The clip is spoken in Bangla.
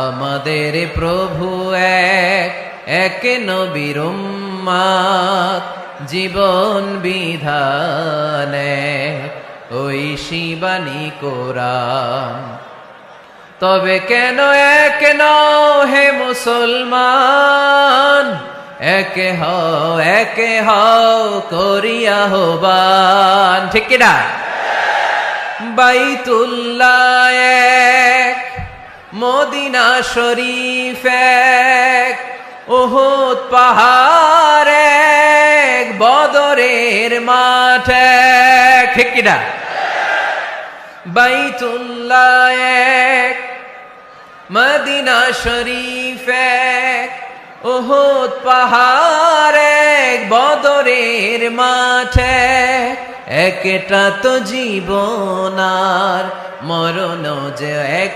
আমাদের প্রভু এক এক নবীর উম্মত, জীবন বিধানে ওই শিবানী কোরআন। তবে কেন এক নও হে মুসলমান, একে হও করিয়া আহ্বান। ঠিক কিনা? বাইতুল্লাহ এক, মদিনা শরীফ এক, উহুদ পাহাড় এক, বদরের মাঠ এক। ঠিক কিনা? বাইতুল্লাহ এক, মদিনা শরীফ এক, উহুদ পাহাড় এক, বদরের মাঠ এক। একটা তো জীবন আর মরণ যে এক।